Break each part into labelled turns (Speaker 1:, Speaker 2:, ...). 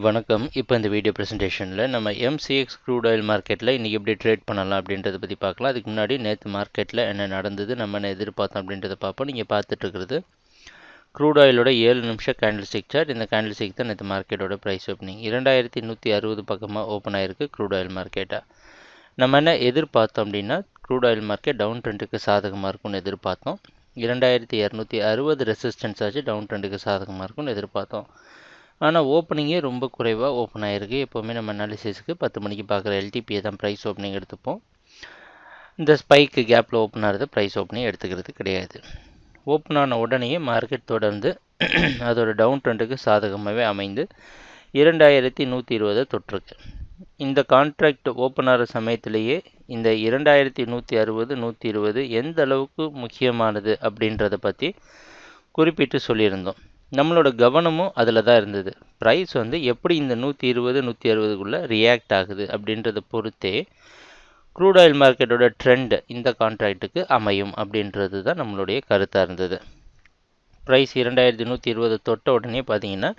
Speaker 1: வணக்கம். இப்போ இந்த வீடியோ ப்ரெசன்டேஷனில் நம்ம எம்சிஎக்ஸ் க்ரூட் ஆயில் மார்க்கெட்டில் இன்றைக்கி எப்படி ட்ரேட் பண்ணலாம் அப்படின்றத பற்றி பார்க்கலாம். அதுக்கு முன்னாடி நேற்று மார்க்கெட்டில் என்ன நடந்தது, நம்ம என்ன எதிர்பார்த்தோம் அப்படின்றத பார்ப்போம். நீங்கள் பார்த்துட்ருக்கிறது க்ரூட் ஆயிலோட 7 நிமிஷம் கேண்டில்ஸ்டிக் சார்ட். இந்த கேண்டில்ஸ்டிக் தான் நேற்று மார்க்கெட்டோட ப்ரைஸ் ஓப்பனிங் 2160 பக்கமாக ஓப்பன் ஆகிருக்கு க்ரூட் ஆயில் மார்க்கெட்டாக. நம்ம என்ன எதிர்பார்த்தோம் அப்படின்னா க்ரூட் ஆயில் மார்க்கெட் டவுன் ட்ரெண்டுக்கு சாதகமாக இருக்கும்னு எதிர்பார்த்தோம். 2260 ரெசிஸ்டன்ஸ் ஆச்சு, டவுன் ட்ரெண்டுக்கு சாதகமாக இருக்கும்னு எதிர்பார்த்தோம். ஆனால் ஓப்பனிங்கே ரொம்ப குறைவாக ஓப்பன் ஆகிருக்கு. எப்போவுமே நம்ம அனாலிசிஸ்க்கு 10 மணிக்கு பார்க்குற எல்டிபியை தான் ப்ரைஸ் ஓப்பனிங் எடுத்துப்போம். இந்த ஸ்பைக்கு கேப்பில் ஓப்பன் ஆகிறது ப்ரைஸ் ஓப்பனிங் எடுத்துக்கிறது கிடையாது. ஓப்பன் ஆன உடனேயே மார்க்கெட் தொடர்ந்து அதோட டவுன் ட்ரெண்டுக்கு சாதகமாகவே அமைந்து 2120 தொட்டிருக்கு. இந்த கான்ட்ராக்ட் ஓப்பன் ஆகிற சமயத்திலேயே இந்த 2160 120 எந்த அளவுக்கு முக்கியமானது அப்படின்றத பற்றி குறிப்பிட்டு சொல்லியிருந்தோம். நம்மளோட கவனமும் அதில் தான் இருந்தது. ப்ரைஸ் எப்படி இந்த 120 160க்குள்ளே ரியாக்ட் ஆகுது அப்படின்றத பொறுத்தே க்ரூட் ஆயில் மார்க்கெட்டோட ட்ரெண்ட் இந்த கான்ட்ராக்ட்டுக்கு அமையும் அப்படின்றது தான் நம்மளுடைய கருத்தாக இருந்தது. ப்ரைஸ் 2120 தொட்ட உடனே பார்த்தீங்கன்னா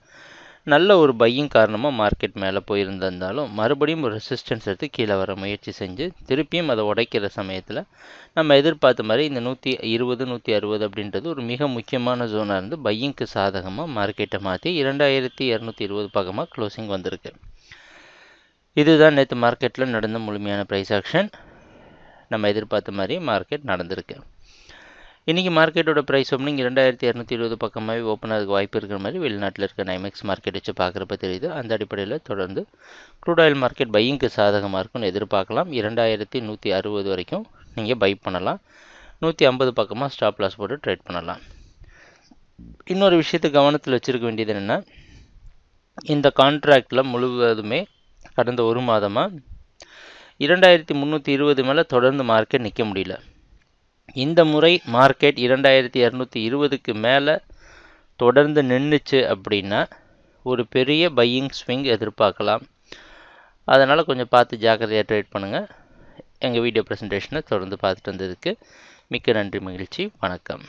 Speaker 1: நல்ல ஒரு பையிங் காரணமாக மார்க்கெட் மேலே போயிருந்தாலும் மறுபடியும் ஒரு ரெசிஸ்டன்ஸ் எடுத்து கீழே வர முயற்சி செஞ்சு திருப்பியும் அதை உடைக்கிற சமயத்தில் நம்ம எதிர்பார்த்த மாதிரி இந்த 120 160 அப்படின்றது ஒரு மிக முக்கியமான ஜோனாக இருந்து பையிங்க்கு சாதகமாக மார்க்கெட்டை மாற்றி 2220 பக்கமாக க்ளோசிங் வந்திருக்கு. இதுதான் நேற்று மார்க்கெட்டில் நடந்த முழுமையான ப்ரைஸ் ஆக்ஷன். நம்ம எதிர்பார்த்த மாதிரி மார்க்கெட் நடந்திருக்கு. இன்றைக்கி மார்க்கெட்டோட ப்ரைஸ் ஓப்பனிங் 2220 பக்கமாகவே ஓப்பன் ஆகிறதுக்கு வாய்ப்பு இருக்கிற மாதிரி வெளிநாட்டில் இருக்க நைமெக்ஸ் மார்க்கெட் வச்சு பார்க்குறப்ப தெரியுது. அந்த அடிப்படையில் தொடர்ந்து க்ரூட் ஆயில் மார்க்கெட் பையிங்க்கு சாதகமாக இருக்கும்னு எதிர்பார்க்கலாம். 2160 வரைக்கும் நீங்கள் பை பண்ணலாம். 150 பக்கமாக ஸ்டாப் லாஸ் போட்டு ட்ரேட் பண்ணலாம். இன்னொரு விஷயத்தை கவனத்தில் வச்சுருக்க வேண்டியது என்னென்னா, இந்த கான்ட்ராக்டில் முழுவதுமே கடந்த ஒரு மாதமாக 2320 மேலே தொடர்ந்து மார்க்கெட் நிற்க முடியல. இந்த முறை மார்க்கெட் 2220க்கு மேலே தொடர்ந்து நின்றுச்சு அப்படின்னா ஒரு பெரிய பையிங் ஸ்விங் எதிர்பார்க்கலாம். அதனால் கொஞ்சம் பார்த்து ஜாக்கிரதையாக ட்ரேட் பண்ணுங்கள். எங்கள் வீடியோ ப்ரெசன்டேஷனை தொடர்ந்து பார்த்துட்டு வந்ததுக்கு மிக்க நன்றி, மகிழ்ச்சி, வணக்கம்.